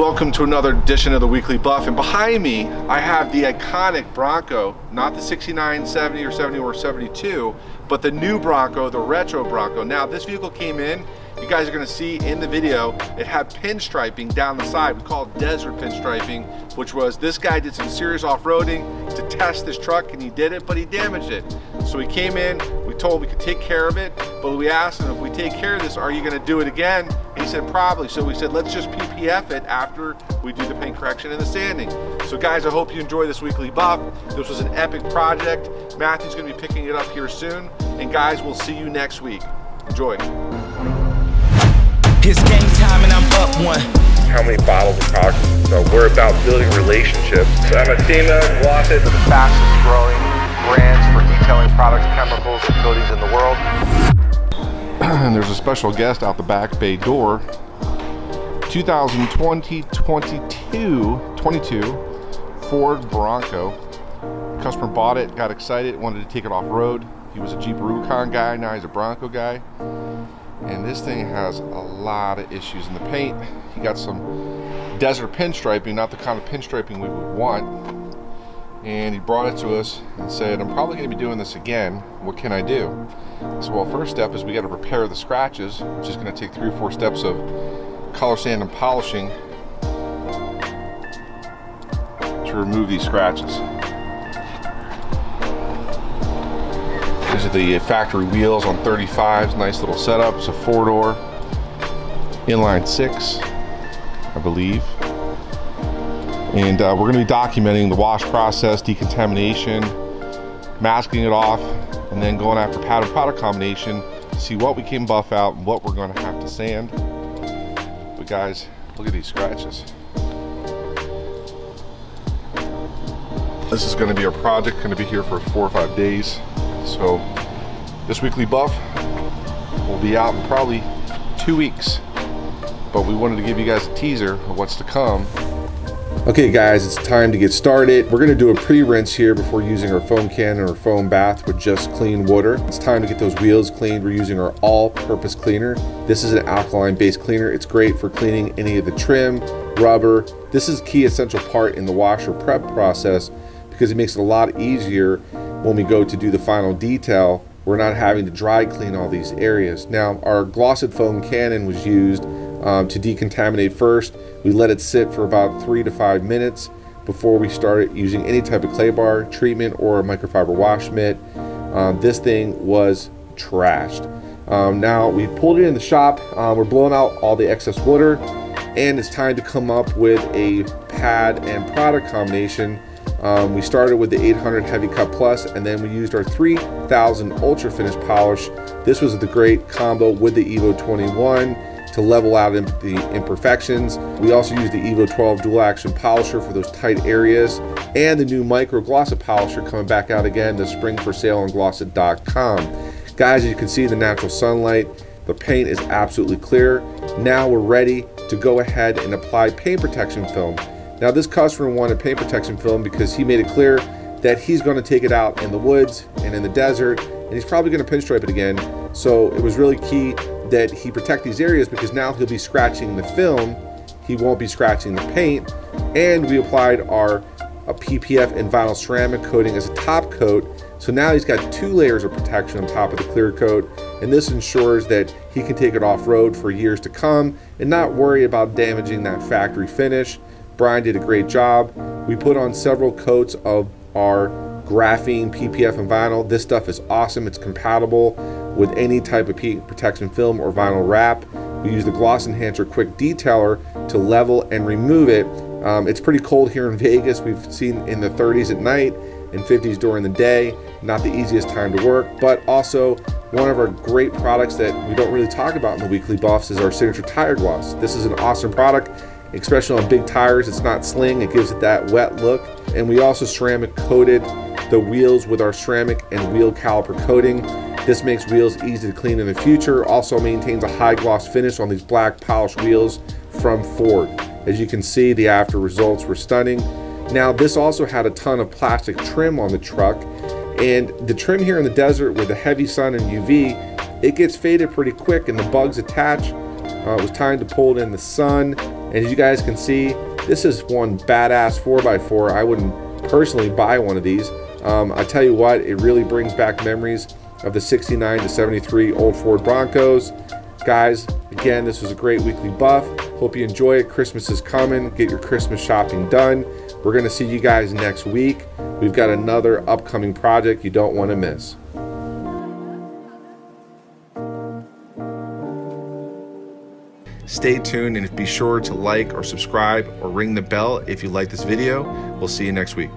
Welcome to another edition of the Weekly Buff, and behind me I have the iconic Bronco, not the 69, 70 or 70 or 72, but the new Bronco, the retro Bronco. Now this vehicle came in, you guys are going to see in the video, it had pinstriping down the side. We call it desert pinstriping, which was this guy did some serious off-roading to test this truck, and he did it, but he damaged it. So he came in, we told him we could take care of it, but we asked him, if we take care of this, are you going to do it again? He said probably. So we said, let's just PPF it after we do the paint correction and the sanding. So guys, I hope you enjoy this Weekly Buff. This was an epic project. Matthew's going to be picking it up here soon, and guys, we'll see you next week. Enjoy. It's game time and I'm up one. How many bottles of product? So we're about building relationships. So Amatina, Glossy, the fastest growing brands for detailing products, chemicals, and coatings in the world. And there's a special guest out the back bay door. 2022 Ford Bronco. Customer bought it, got excited, wanted to take it off-road. He was a Jeep Rubicon guy, now he's a Bronco guy. And this thing has a lot of issues in the paint. He got some desert pinstriping, not the kind of pinstriping we would want. And he brought it to us and said, I'm probably going to be doing this again. What can I do? So, well, first step is we got to repair the scratches, which is going to take 3 or 4 steps of color sand and polishing to remove these scratches. These are the factory wheels on 35s, nice little setup. It's a 4-door, inline 6, I believe. And we're going to be documenting the wash process, decontamination, masking it off, and then going after powder product combination to see what we can buff out and what we're going to have to sand. But guys, look at these scratches. This is going to be a project, going to be here for 4 or 5 days. So this Weekly Buff will be out in probably 2 weeks, but we wanted to give you guys a teaser of what's to come. Okay guys, it's time to get started. We're going to do a pre-rinse here before using our foam can or foam bath with just clean water. It's time to get those wheels cleaned. We're using our all-purpose cleaner. This is an alkaline-based cleaner. It's great for cleaning any of the trim, rubber. This is a key essential part in the washer prep process because it makes it a lot easier when we go to do the final detail. We're not having to dry clean all these areas. Now, our glossed foam cannon was used to decontaminate first. We let it sit for about 3 to 5 minutes before we started using any type of claybar treatment or a microfiber wash mitt. This thing was trashed. Now we pulled it in the shop. We're blowing out all the excess water, and it's time to come up with a pad and product combination. We started with the 800 Heavy Cut Plus, and then we used our 3000 Ultra Finish polish. This was the great combo with the Evo 21 to level out the imperfections. We also used the Evo 12 dual action polisher for those tight areas, and the new micro glossy polisher coming back out again this spring for sale on glossit.com. Guys, as you can see, the natural sunlight, the paint is absolutely clear. Now we're ready to go ahead and apply paint protection film. Now this customer wanted paint protection film because he made it clear that he's going to take it out in the woods and in the desert, and he's probably going to pinstripe it again. So it was really key that he protect these areas because now he'll be scratching the film, he won't be scratching the paint. And we applied our PPF and vinyl ceramic coating as a top coat. So now he's got 2 layers of protection on top of the clear coat, and this ensures that he can take it off-road for years to come and not worry about damaging that factory finish. Brian did a great job. We put on several coats of our graphene PPF and vinyl. This stuff is awesome. It's compatible with any type of paint protection film or vinyl wrap. We use the Gloss Enhancer Quick Detailer to level and remove it. It's pretty cold here in Vegas. We've seen in the 30s at night and 50s during the day. Not the easiest time to work, but also one of our great products that we don't really talk about in the Weekly Buffs is our signature tire gloss. This is an awesome product, especially on big tires. It's not sling, it gives it that wet look. And we also ceramic coated the wheels with our ceramic and wheel caliper coating. This makes wheels easy to clean in the future. Also maintains a high gloss finish on these black polished wheels from Ford. As you can see, the after results were stunning. Now this also had a ton of plastic trim on the truck, and the trim here in the desert with the heavy sun and UV, it gets faded pretty quick and the bugs attach. It was time to pull it in the sun, And as you guys can see, this is one badass 4x4. I wouldn't personally buy one of these. I tell you what, it really brings back memories of the 69 to 73 old Ford Broncos. Guys, again, this was a great weekly buff. Hope you enjoy it. Christmas is coming. Get your Christmas shopping done. We're going to see you guys next week. We've got another upcoming project you don't want to miss. Stay tuned and be sure to like or subscribe or ring the bell if you like this video. We'll see you next week.